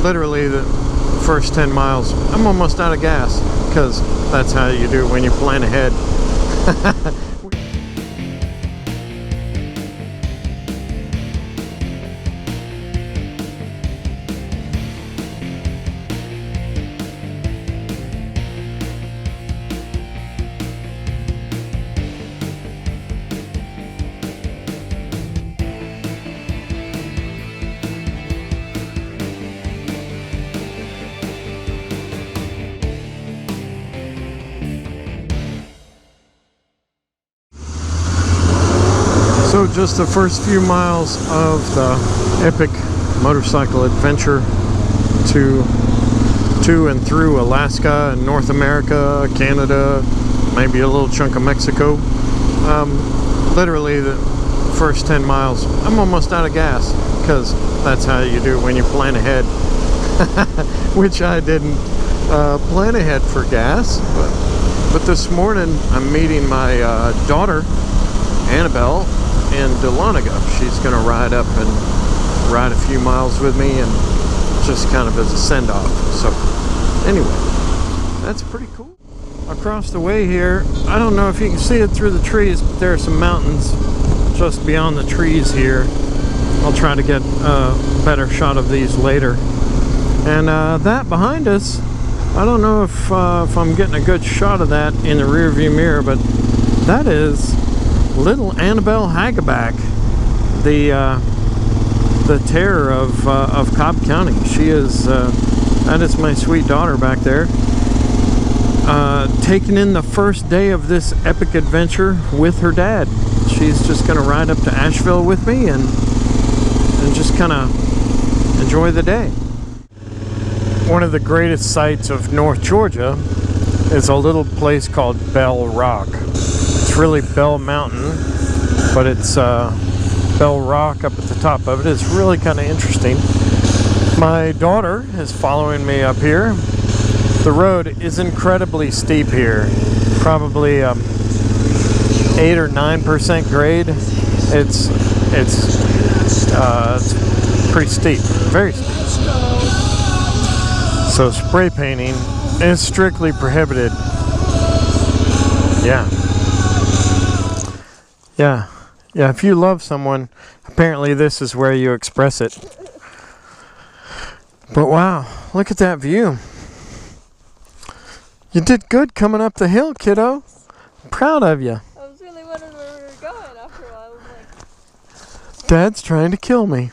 Literally the first 10 miles, I'm almost out of gas, because that's how you do it when you plan ahead. So just the first few miles of the epic motorcycle adventure to and through Alaska and North America, Canada, maybe a little chunk of Mexico. Literally the first 10 miles, I'm almost out of gas, because that's how you do it when you plan ahead. Which I didn't plan ahead for gas, but this morning I'm meeting my daughter, Annabelle, in Dahlonega. She's going to ride up and ride a few miles with me, and just kind of as a send-off. So anyway, that's pretty cool. Across the way here, I don't know if you can see it through the trees, but there are some mountains just beyond the trees here. I'll try to get a better shot of these later. And that behind us, I don't know if I'm getting a good shot of that in the rear view mirror, but that is little Annabelle Hageback, the terror of Cobb County. She is that is my sweet daughter back there, taking in the first day of this epic adventure with her dad. She's just gonna ride up to Asheville with me and just kind of enjoy the day. One of the greatest sights of North Georgia is a little place called Bell Rock. It's really Bell Mountain, but it's Bell Rock up at the top of it. It's really kind of interesting. My daughter is following me up here. The road is incredibly steep here, probably 8 or 9% grade. It's pretty steep, very steep. So spray painting is strictly prohibited. Yeah, if you love someone, apparently this is where you express it. But wow, look at that view. You did good coming up the hill, kiddo. I'm proud of you. I was really wondering where we were going after a while. I was like, Dad's trying to kill me.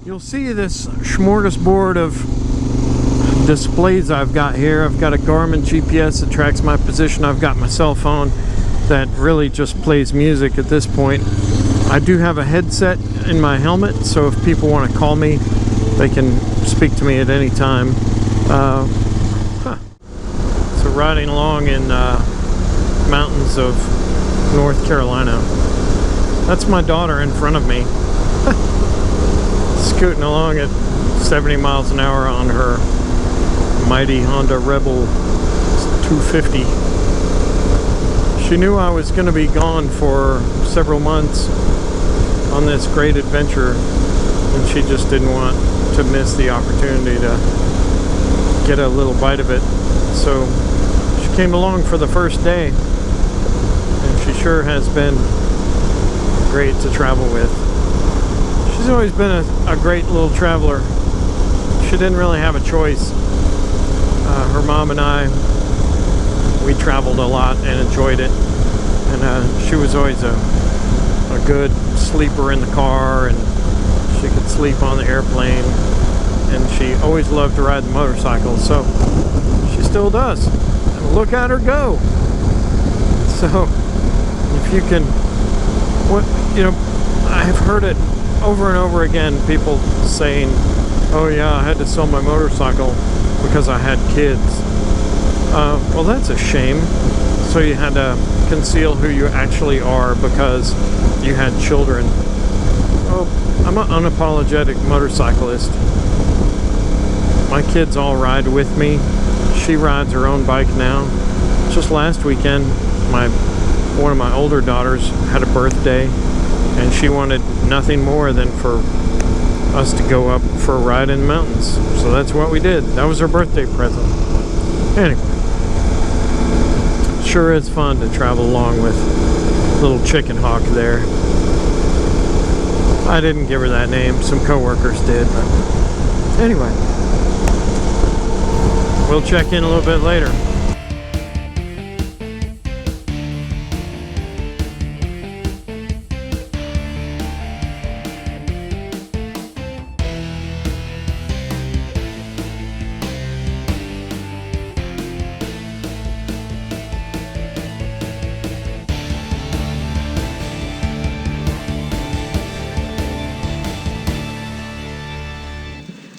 You'll see this smorgasbord of displays I've got here. I've got a Garmin GPS that tracks my position. I've got my cell phone that really just plays music at this point. I do have a headset in my helmet, so if people want to call me, they can speak to me at any time. So riding along in mountains of North Carolina. That's my daughter in front of me. Scooting along at 70 miles an hour on her mighty Honda Rebel 250. She knew I was going to be gone for several months on this great adventure, and she just didn't want to miss the opportunity to get a little bite of it. So she came along for the first day, and she sure has been great to travel with. She's always been a great little traveler. She didn't really have a choice. Her mom and I, we traveled a lot and enjoyed it. And she was always a good sleeper in the car, and she could sleep on the airplane. And she always loved to ride the motorcycle, so she still does. And look at her go. So if you can, I've heard it over and over again, people saying, oh yeah, I had to sell my motorcycle because I had kids. Well, that's a shame. So you had to conceal who you actually are because you had children. Oh, I'm an unapologetic motorcyclist. My kids all ride with me. She rides her own bike now. Just last weekend, one of my older daughters had a birthday, and she wanted nothing more than for us to go up for a ride in the mountains. So that's what we did. That was her birthday present. Anyway, sure is fun to travel along with little Chicken Hawk there. I didn't give her that name. Some coworkers did, but anyway, we'll check in a little bit later.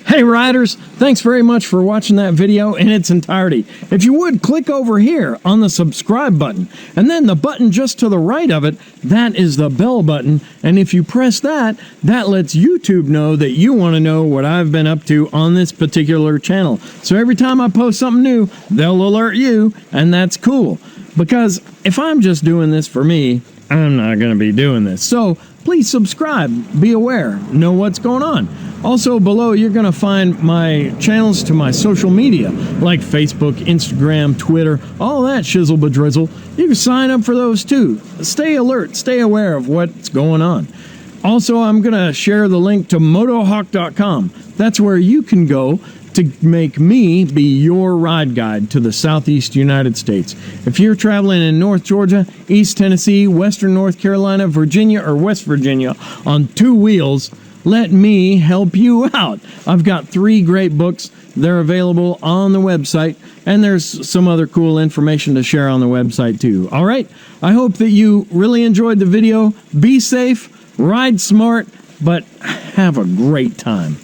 Hey riders, thanks very much for watching that video in its entirety. If you would, click over here on the subscribe button, and then the button just to the right of it, that is the bell button, and if you press that, that lets YouTube know that you want to know what I've been up to on this particular channel. So every time I post something new, they'll alert you, and that's cool. Because if I'm just doing this for me, I'm not going to be doing this. So please subscribe, be aware, know what's going on. Also below, you're going to find my channels to my social media, like Facebook, Instagram, Twitter, all that shizzle bedrizzle. You can sign up for those too. Stay alert, stay aware of what's going on. Also, I'm going to share the link to Motohawk.com. That's where you can go to make me be your ride guide to the Southeast United States. If you're traveling in North Georgia, East Tennessee, Western North Carolina, Virginia, or West Virginia on 2 wheels, let me help you out. I've got 3 great books. They're available on the website, and there's some other cool information to share on the website too. All right, I hope that you really enjoyed the video. Be safe, ride smart, but have a great time.